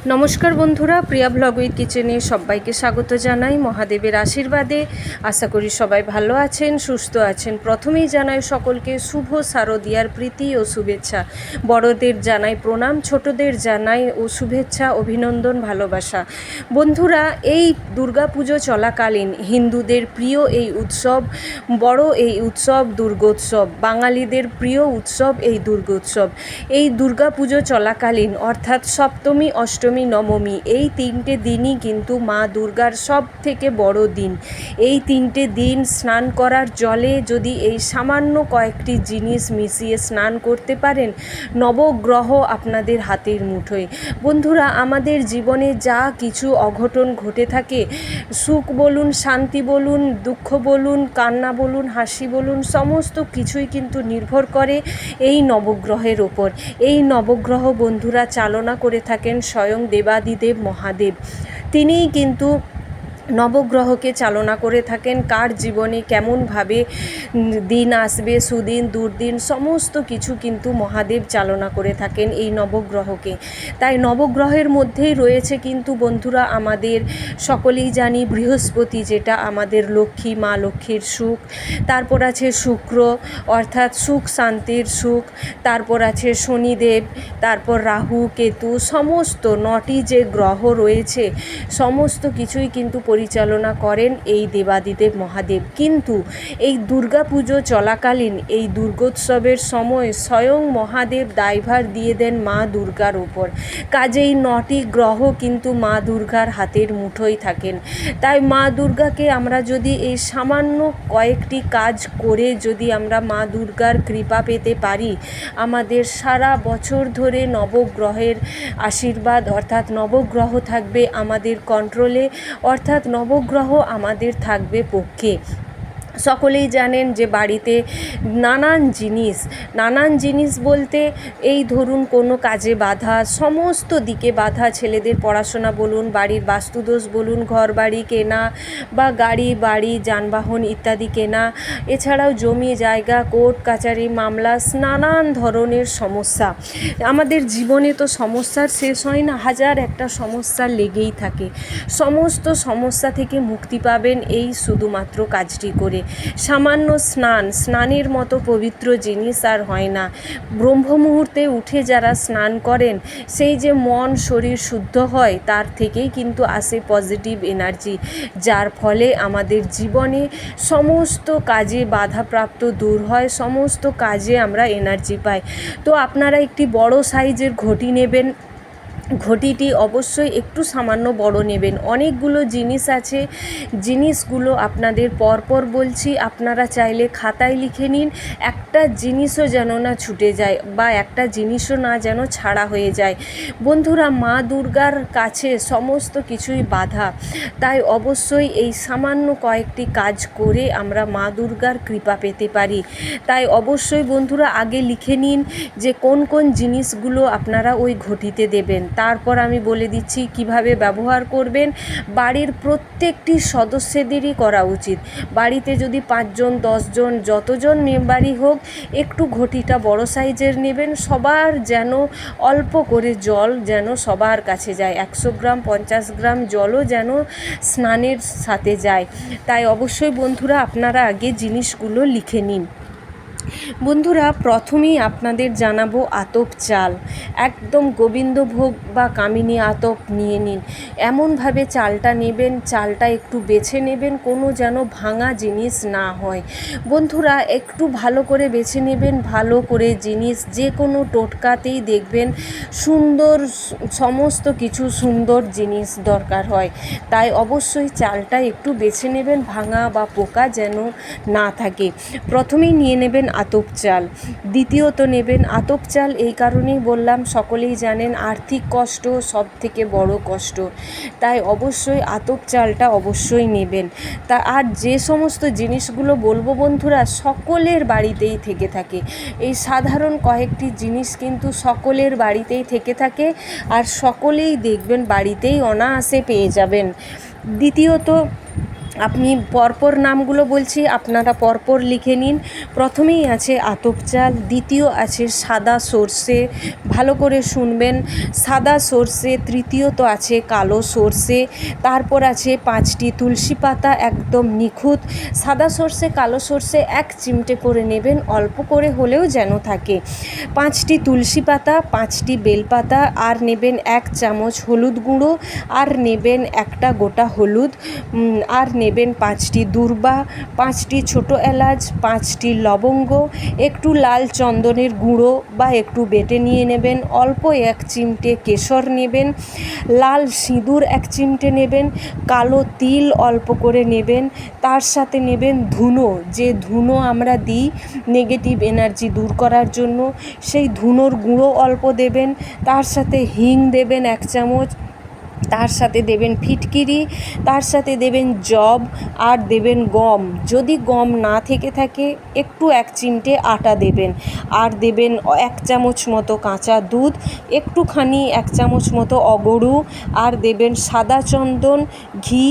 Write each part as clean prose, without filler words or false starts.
নমস্কার বন্ধুরা, প্রিয়া blog with কিচেনে সবাইকে স্বাগত জানাই মহাদেবের আশীর্বাদে। আশা করি সবাই ভালো আছেন, সুস্থ আছেন। প্রথমেই জানাই সকলকে শুভ শারদীয়ার প্রীতি ও শুভেচ্ছা। বড়দের জানাই প্রণাম, ছোটদের জানাই ও শুভেচ্ছা, অভিনন্দন, ভালোবাসা। বন্ধুরা, এই দুর্গাপুজো চলাকালীন হিন্দুদের প্রিয় এই উৎসব, বড় এই উৎসব দুর্গোৎসব, বাঙালিদের প্রিয় উৎসব এই দুর্গোৎসব। এই দুর্গাপুজো চলাকালীন অর্থাৎ সপ্তমী, অষ্টমী, নবমী, এই তিনটে দিনই কিন্তু মা দুর্গার সব থেকে বড় দিন। এই তিনটে দিন স্নান করার জলে যদি এই সামান্য কয়েকটি জিনিস মিশিয়ে স্নান করতে পারেন, নবগ্রহ আপনাদের হাতের মুঠোয়। বন্ধুরা, আমাদের জীবনে যা কিছু অঘটন ঘটে থাকে, সুখ বলুন, শান্তি বলুন, দুঃখ বলুন, কান্না বলুন, হাসি বলুন, সমস্ত কিছুই কিন্তু নির্ভর করে এই নবগ্রহের ওপর। এই নবগ্রহ বন্ধুরা চালনা করে থাকেন স্বয়ং দেবাদিদেব মহাদেব। তিনিই কিন্তু নবগ্রহকে চালনা করে থাকেন। কার জীবনে কেমনভাবে দিন আসবে, সুদিন দুর্দিন, সমস্ত কিছু কিন্তু মহাদেব চালনা করে থাকেন এই নবগ্রহকে। তাই নবগ্রহের মধ্যেই রয়েছে কিন্তু বন্ধুরা আমাদের সকলেই জানি বৃহস্পতি, যেটা আমাদের লক্ষ্মী, মা লক্ষ্মীর সুখ। তারপর আছে শুক্র, অর্থাৎ সুখ শান্তির সুখ। তারপর আছে শনিদেব, তারপর রাহু, কেতু, সমস্ত 9টি যে গ্রহ রয়েছে সমস্ত কিছুই কিন্তু পরিচালনা করেন এই দেবাদিদেব মহাদেব। কিন্তু এই দুর্গাপুজো চলাকালীন এই দুর্গোৎসবের সময় স্বয়ং মহাদেব দায়ভার দিয়ে দেন মা দুর্গার ওপর। কাজেই 9টি গ্রহ কিন্তু মা দুর্গার হাতের মুঠোয় থাকেন। তাই মা দুর্গাকে আমরা যদি এই সামান্য কয়েকটি কাজ করে যদি আমরা মা দুর্গার কৃপা পেতে পারি, আমাদের সারা বছর ধরে নবগ্রহের আশীর্বাদ, অর্থাৎ নবগ্রহ থাকবে আমাদের কন্ট্রোলে, অর্থাৎ নবগ্রহ আমাদের থাকবে পক্ষে। সকলেই জানেন যে বাড়িতে নানান জিনিস বলতে এই ধরুন কোনো কাজে বাধা, সমস্ত দিকে বাধা, ছেলেদের পড়াশোনা বলুন, বাড়ির বাস্তুদোষ বলুন, ঘর বাড়ি কেনা বা গাড়ি বাড়ি যানবাহন ইত্যাদি কেনা, এছাড়াও জমি জায়গা, কোর্ট কাচারি মামলা, নানান ধরনের সমস্যা। আমাদের জীবনে তো সমস্যার শেষ হয় না, হাজার একটা সমস্যা লেগেই থাকে। সমস্ত সমস্যা থেকে মুক্তি পাবেন এই শুধুমাত্র কাজটি করে। সামান্য স্নানের মতো পবিত্র জিনিস আর হয় না। ব্রহ্ম মুহূর্তে উঠে যারা স্নান করেন, সেই যে মন শরীর শুদ্ধ হয়, তার থেকেই কিন্তু আসে পজিটিভ এনার্জি, যার ফলে আমাদের জীবনে সমস্ত কাজে বাধাপ্রাপ্ত দূর হয়, সমস্ত কাজে আমরা এনার্জি পাই। তো আপনারা একটি বড় সাইজের ঘটি নেবেন। ঘটিটি অবশ্যই একটু সামান্য বড় নেবেন। অনেকগুলো জিনিস আছে, জিনিসগুলো আপনাদের পরপর বলছি, আপনারা চাইলে খাতায় লিখে নিন। একটা জিনিসও যেন না ছুটে যায় বা একটা জিনিসও না যেন ছাড়া হয়ে যায়। বন্ধুরা, মা দুর্গার কাছে সমস্ত কিছুই বাধা। তাই অবশ্যই এই সামান্য কয়েকটি কাজ করে আমরা মা দুর্গার কৃপা পেতে পারি। তাই অবশ্যই বন্ধুরা আগে লিখে নিন যে কোন কোন জিনিসগুলো আপনারা ওই ঘটিতে দেবেন। তারপর আমি বলে দিচ্ছি কিভাবে ব্যবহার করবেন। বাড়ির প্রত্যেকটি সদস্যদেরই করা উচিত। বাড়িতে যদি 5 জন 10 জন যতজন মেম্বারই হোক, একটু ঘটিটা বড় সাইজের নেবেন। সবার যেন অল্প করে জল যেন সবার কাছে যায়, 100 গ্রাম 50 গ্রাম জলও যেন স্নানের সাথে যায়। তাই অবশ্যই বন্ধুরা আপনারা আগে জিনিসগুলো লিখে নিন। বন্ধুরা, প্রথমেই আপনাদের জানাবো আতপ চাল। একদম গোবিন্দভোগ বা কামিনী আতপ নিয়ে নিন। এমনভাবে চালটা নেবেন, চালটা একটু বেছে নেবেন, কোনো যেন ভাঙা জিনিস না হয়। বন্ধুরা, একটু ভালো করে বেছে নেবেন, ভালো করে জিনিস যে কোনো টোটকাতেই দেখবেন সুন্দর, সমস্ত কিছু সুন্দর জিনিস দরকার হয়। তাই অবশ্যই চালটা একটু বেছে নেবেন, ভাঙা বা পোকা যেন না থাকে। প্রথমেই নিয়ে নেবেন আতপ চাল। দ্বিতীয়ত নেবেন আতপ চাল, এই কারণেই বললাম, সকলেই জানেন আর্থিক কষ্ট সব থেকে বড় কষ্ট। তাই অবশ্যই আতপ চালটা অবশ্যই নেবেন। আর যে সমস্ত জিনিসগুলো বলবো বন্ধুরা সকলের বাড়িতেই থেকে থাকে। এই সাধারণ কয়েকটি জিনিস কিন্তু সকলের বাড়িতেই থেকে থাকে, আর সকলেই দেখবেন বাড়িতেই অনায়াসে পেয়ে যাবেন। দ্বিতীয়ত আপনি পরপর নামগুলো বলছি, আপনারা পরপর লিখে নিন। প্রথমেই আছে আতপ চাল, দ্বিতীয় আছে সাদা সর্ষে, ভালো করে শুনবেন, সাদা সর্ষে, তৃতীয়ত আছে কালো সর্ষে, তারপর আছে 5টি তুলসী পাতা একদম নিখুঁত। সাদা সর্ষে কালো সর্ষে 1 চিমটে করে নেবেন, অল্প করে হলেও যেন থাকে। 5টি তুলসী পাতা, 5টি বেলপাতা, আর নেবেন 1 চামচ হলুদ গুঁড়ো, আর নেবেন একটা গোটা হলুদ, আর নেবেন 5টি দূর্বা, 5টি ছোটো এলাচ, 5টি লবঙ্গ, একটু লাল চন্দনের গুঁড়ো বা একটু বেটে নিয়ে নেবেন, অল্প 1 চিমটে কেশর নেবেন, লাল সিঁদুর 1 চিমটে নেবেন, কালো তিল অল্প করে নেবেন, তার সাথে নেবেন ধুনো, যে ধুনো আমরা দিই নেগেটিভ এনার্জি দূর করার জন্য, সেই ধুনোর গুঁড়ো অল্প দেবেন, তার সাথে হিং দেবেন 1 চামচ, তার সাথে দেবেন ফিটকিরি, তার সাথে দেবেন জব, আর দেবেন গম। যদি গম না থেকে থাকে একটু 1 চিমটে আটা দেবেন, আর দেবেন 1 চামচ মতো কাঁচা দুধ, একটুখানি 1 চামচ মতো অগরু, আর দেবেন সাদা চন্দন, ঘি,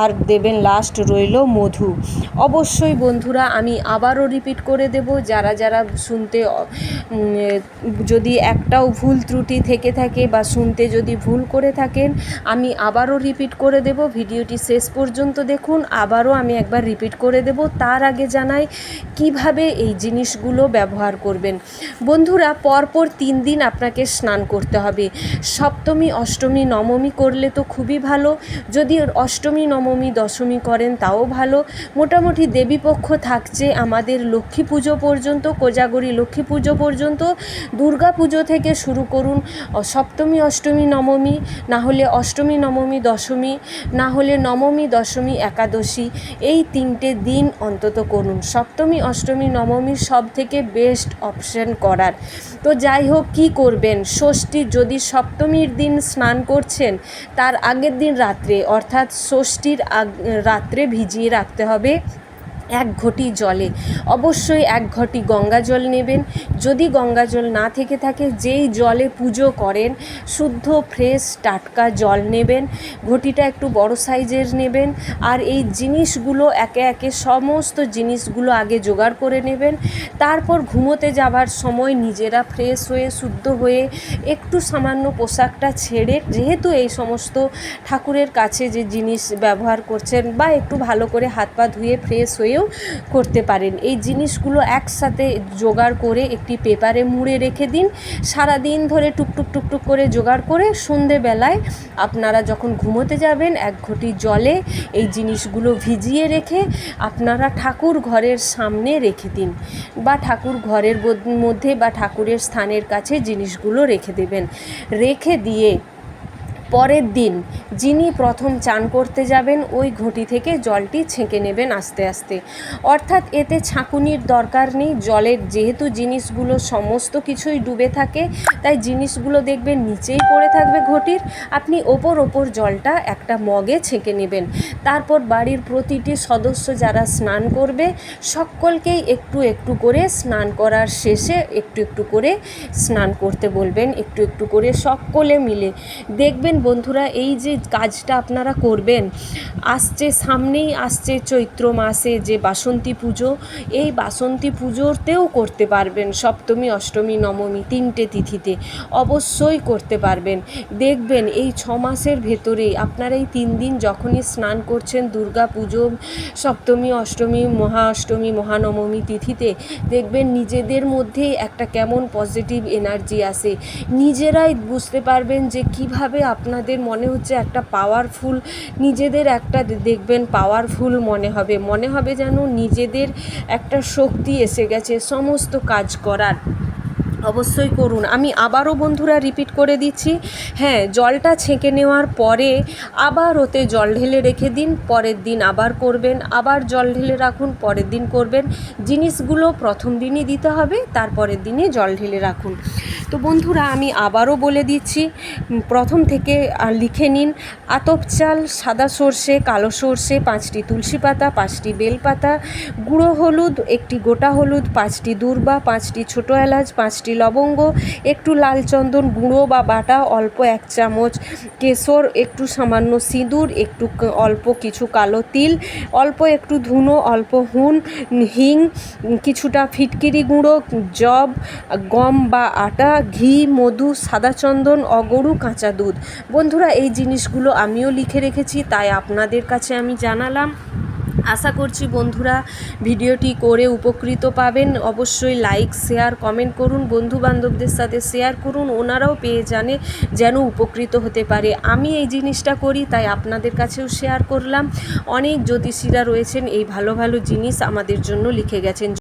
আর দেবেন লাস্ট রইল মধু। অবশ্যই বন্ধুরা আমি আবারও রিপিট করে দেব, যারা যারা শুনতে যদি একটাও ভুল ত্রুটি থেকে থাকে বা শুনতে যদি ভুল করে থাকেন, আমি আবারও রিপিট করে দেব। ভিডিওটি শেষ পর্যন্ত দেখুন, আবারও আমি একবার রিপিট করে দেব। তার আগে জানাই কিভাবে এই জিনিসগুলো ব্যবহার করবেন। বন্ধুরা, পরপর 3 দিন আপনাকে স্নান করতে হবে। সপ্তমী, অষ্টমী, নবমী করলে তো খুবই ভালো, যদি অষ্টমী, নবমী, দশমী করেন তাও ভালো। মোটামুটি দেবীপক্ষ থাকছে আমাদের লক্ষ্মী পুজো পর্যন্ত, কোজাগরী লক্ষ্মী পুজো পর্যন্ত। দুর্গা পুজো থেকে শুরু করুন, সপ্তমী, অষ্টমী, নবমী, না হলে অষ্টমী, নবমী, দশমী, না হলে নবমী, দশমী, একাদশী, এই 3টে দিন অন্তত করুন। সপ্তমী, অষ্টমী, নবমী সব থেকে বেস্ট অপশন করার। তো যাই হোক, কী করবেন, ষষ্ঠী, যদি সপ্তমীর দিন স্নান করছেন তার আগের দিন রাত্রে, অর্থাৎ ষষ্ঠীর রাত্রে ভিজিয়ে রাখতে হবে 1 ঘটি জলে। অবশ্যই 1 ঘটি গঙ্গা জল নেবেন। যদি গঙ্গা জল না থেকে থাকে, যেই জলে পুজো করেন শুদ্ধ ফ্রেশ টাটকা জল নেবেন, ঘটিটা একটু বড় সাইজের নেবেন। আর এই জিনিসগুলো একে একে সমস্ত জিনিসগুলো আগে জোগাড় করে নেবেন। তারপর ঘুমোতে যাবার সময় নিজেরা ফ্রেশ হয়ে শুদ্ধ হয়ে একটু সামান্য পোশাকটা ছেড়ে, যেহেতু এই সমস্ত ঠাকুরের কাছে যে জিনিস ব্যবহার করছেন, বা একটু ভালো করে হাত পা ধুয়ে ফ্রেশ হয়েও করতে পারেন, এই জিনিসগুলো একসাথে জোগাড় করে একটি পেপারে মুড়ে রেখে দিন। সারা দিন ধরে টুকটুক টুকটুক করে জোগাড় করে সন্ধেবেলায় আপনারা যখন ঘুমোতে যাবেন 1 ঘটি জলে এই জিনিসগুলো ভিজিয়ে রেখে আপনারা ঠাকুর ঘরের সামনে রেখে দিন, বা ঠাকুর ঘরের মধ্যে বা ঠাকুরের স্থানের কাছে জিনিসগুলো রেখে দেবেন। রেখে দিয়ে পরের দিন যিনি প্রথম চান করতে যাবেন ওই ঘটি থেকে জলটি ছেঁকে নেবেন আস্তে আস্তে। অর্থাৎ এতে ছাঁকুনির দরকার নেই, জলের যেহেতু জিনিসগুলো সমস্ত কিছুই ডুবে থাকে, তাই জিনিসগুলো দেখবেন নিচেই পড়ে থাকবে ঘটির, আপনি ওপর জলটা একটা মগে ছেঁকে নেবেন। তারপর বাড়ির প্রতিটি সদস্য যারা স্নান করবে সকলকেই একটু একটু করে স্নান করার শেষে একটু করে স্নান করতে বলবেন, একটু করে সকলে মিলে। দেখবেন বন্ধুরা, এই যে কাজটা আপনারা করবেন, সামনেই আসছে চৈত্র মাসে যে বাসন্তী পুজো, এই বাসন্তী পুজোতেও করতে পারবেন। সপ্তমী, অষ্টমী, নবমী 3টে তিথিতে অবশ্যই করতে পারবেন। দেখবেন এই 6 মাসের ভেতরেই আপনারা এই 3 দিন যখনই স্নান করছেন দুর্গা পুজো, সপ্তমী, অষ্টমী, মহাষ্টমী, মহানবমী তিথিতে, দেখবেন নিজেদের মধ্যেই একটা কেমন পজিটিভ এনার্জি আসে। নিজেরাই বুঝতে পারবেন যে কিভাবে আপনাদের মনে হচ্ছে একটা পাওয়ারফুল, নিজেদের একটা দেখবেন পাওয়ারফুল মনে হবে যেন নিজেদের একটা শক্তি এসে গেছে সমস্ত কাজ করার। অবশ্যই করুন। আমি আবারও বন্ধুরা রিপিট করে দিচ্ছি, হ্যাঁ, জলটা ছেঁকে নেওয়ার পরে আবার ওতে জল ঢেলে রেখে দিন, পরের দিন আবার করবেন, আবার জল ঢেলে রাখুন, পরের দিন করবেন। জিনিসগুলো প্রথম দিনই দিতে হবে, তারপরের দিনে জল ঢেলে রাখুন। তো বন্ধুরা আমি আবারও বলে দিচ্ছি, প্রথম থেকে লিখে নিন। আতপ চাল, সাদা সর্ষে, কালো সর্ষে, 5টি তুলসী পাতা, 5টি বেলপাতা, গুঁড়ো হলুদ, 1টি গোটা হলুদ, 5টি দূর্বা, 5টি ছোটো এলাচ, 5টি 5টি লবঙ্গ, একটু লাল চন্দন গুঁড়ো বা বাটা, অল্প 1 চামচ কেশর, একটু সামান্য সিঁদুর, একটু অল্প কিছু কালো তিল, অল্প একটু ধুনো, অল্প হিং, কিছুটা ফিটকিরি গুঁড়ো, জব, গম বা আটা, ঘি, মধু, সাদা চন্দন, অগরু, কাঁচা দুধ। বন্ধুরা, এই জিনিসগুলো আমিও লিখে রেখেছি, তাই আপনাদের কাছে আমি জানালাম। আশা করছি বন্ধুরা ভিডিওটি করে উপকৃত পাবেন। অবশ্যই লাইক, শেয়ার, কমেন্ট করুন, বন্ধুবান্ধবদের সাথে শেয়ার করুন, ওনারাও পেয়ে যেন উপকৃত হতে পারে। আমি এই জিনিসটা করি, তাই আপনাদের কাছেও শেয়ার করলাম। অনেক জ্যোতিষীরা রয়েছেন, এই ভালো ভালো জিনিস আমাদের জন্য লিখে গেছেন।